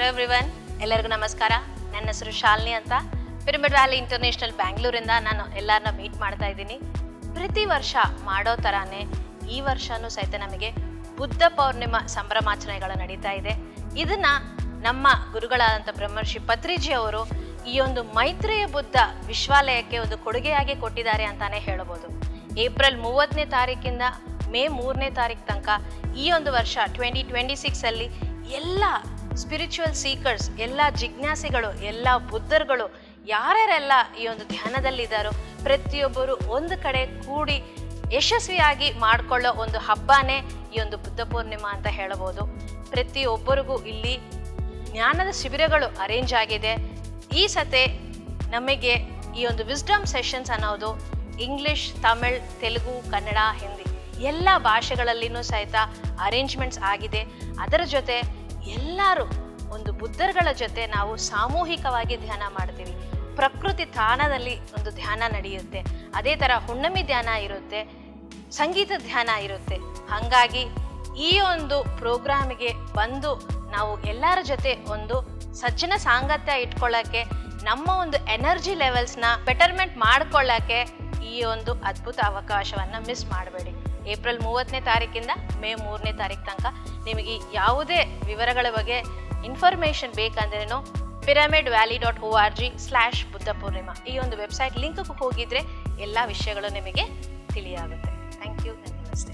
Everyone, ಎಲ್ಲರಿಗೂ ನಮಸ್ಕಾರ. ನನ್ನ ಹೆಸರು ಶಾಲಿನಿ ಅಂತ. ಪಿರಮಿಡ್ ವ್ಯಾಲಿ ಇಂಟರ್ನ್ಯಾಷನಲ್ ಬ್ಯಾಂಗ್ಳೂರಿಂದ ನಾನು ಎಲ್ಲರನ್ನ ಮೀಟ್ ಮಾಡ್ತಾ ಇದ್ದೀನಿ. ಪ್ರತಿ ವರ್ಷ ಮಾಡೋ ಥರನೇ ಈ ವರ್ಷನೂ ಸಹಿತ ನಮಗೆ ಬುದ್ಧ ಪೌರ್ಣಿಮಾ ಸಂಭ್ರಮಾಚರಣೆಗಳು ನಡೀತಾ ಇದೆ. ಇದನ್ನು ನಮ್ಮ ಗುರುಗಳಾದಂಥ ಬ್ರಹ್ಮರ್ಷಿ ಪತ್ರಿಜಿ ಅವರು ಈ ಒಂದು ಮೈತ್ರೇಯ ಬುದ್ಧ ವಿಶ್ವಾಲಯಕ್ಕೆ ಒಂದು ಕೊಡುಗೆಯಾಗಿ ಕೊಟ್ಟಿದ್ದಾರೆ ಅಂತಾನೆ ಹೇಳ್ಬೋದು. ಏಪ್ರಿಲ್ 30ನೇ ತಾರೀಕಿಂದ ಮೇ 3ನೇ ತಾರೀಕು ತನಕ ಈ ಒಂದು ವರ್ಷ 2026 ಎಲ್ಲ ಸ್ಪಿರಿಚುವಲ್ ಸೀಕರ್ಸ್, ಎಲ್ಲ ಜಿಜ್ಞಾಸಿಗಳು, ಎಲ್ಲ ಬುದ್ಧರುಗಳು ಯಾರ್ಯಾರೆಲ್ಲ ಈ ಒಂದು ಧ್ಯಾನದಲ್ಲಿದ್ದಾರೋ ಪ್ರತಿಯೊಬ್ಬರು ಒಂದು ಕಡೆ ಕೂಡಿ ಯಶಸ್ವಿಯಾಗಿ ಮಾಡಿಕೊಳ್ಳೋ ಒಂದು ಹಬ್ಬನೇ ಈ ಒಂದು ಬುದ್ಧ ಪೂರ್ಣಿಮಾ ಅಂತ ಹೇಳಬಹುದು. ಪ್ರತಿಯೊಬ್ಬರಿಗೂ ಇಲ್ಲಿ ಜ್ಞಾನದ ಶಿಬಿರಗಳು ಅರೇಂಜ್ ಆಗಿದೆ. ಈ ಸತೆ ನಮಗೆ ಈ ಒಂದು ವಿಸ್ಡಮ್ ಸೆಷನ್ಸ್ ಅನ್ನೋದು ಇಂಗ್ಲಿಷ್, ತಮಿಳ್, ತೆಲುಗು, ಕನ್ನಡ, ಹಿಂದಿ ಎಲ್ಲ ಭಾಷೆಗಳಲ್ಲಿನೂ ಸಹಿತ ಅರೇಂಜ್ಮೆಂಟ್ಸ್ ಆಗಿದೆ. ಅದರ ಜೊತೆ ಎಲ್ಲರೂ ಒಂದು ಬುದ್ಧರುಗಳ ಜೊತೆ ನಾವು ಸಾಮೂಹಿಕವಾಗಿ ಧ್ಯಾನ ಮಾಡ್ತೀವಿ. ಪ್ರಕೃತಿ ತಾಣದಲ್ಲಿ ಒಂದು ಧ್ಯಾನ ನಡೆಯುತ್ತೆ. ಅದೇ ಥರ ಹುಣ್ಣಮಿ ಧ್ಯಾನ ಇರುತ್ತೆ, ಸಂಗೀತ ಧ್ಯಾನ ಇರುತ್ತೆ. ಹಾಗಾಗಿ ಈ ಒಂದು ಪ್ರೋಗ್ರಾಮಿಗೆ ಬಂದು ನಾವು ಎಲ್ಲರ ಜೊತೆ ಒಂದು ಸಜ್ಜನ ಸಾಂಗತ್ಯ ಇಟ್ಕೊಳ್ಳೋಕ್ಕೆ, ನಮ್ಮ ಒಂದು ಎನರ್ಜಿ ಲೆವೆಲ್ಸ್ನ ಬೆಟರ್ಮೆಂಟ್ ಮಾಡ್ಕೊಳ್ಳೋಕ್ಕೆ ಈ ಒಂದು ಅದ್ಭುತ ಅವಕಾಶವನ್ನು ಮಿಸ್ ಮಾಡಬೇಡಿ. ಏಪ್ರಿಲ್ 30ನೇ ತಾರೀಕಿಂದ ಮೇ 3ನೇ ತಾರೀಕು ತನಕ ನಿಮಗೆ ಯಾವುದೇ ವಿವರಗಳ ಬಗ್ಗೆ ಇನ್ಫಾರ್ಮೇಷನ್ ಬೇಕಂದ್ರೇನು pyramidvalley.org/ಬುದ್ಧ ಪೂರ್ಣಿಮಾ ಈ ಒಂದು ವೆಬ್ಸೈಟ್ ಲಿಂಕ್ಗೆ ಹೋಗಿದ್ರೆ ಎಲ್ಲ ವಿಷಯಗಳು ನಿಮಗೆ ತಿಳಿಯಾಗುತ್ತೆ. Thank you. ನಮಸ್ತೆ.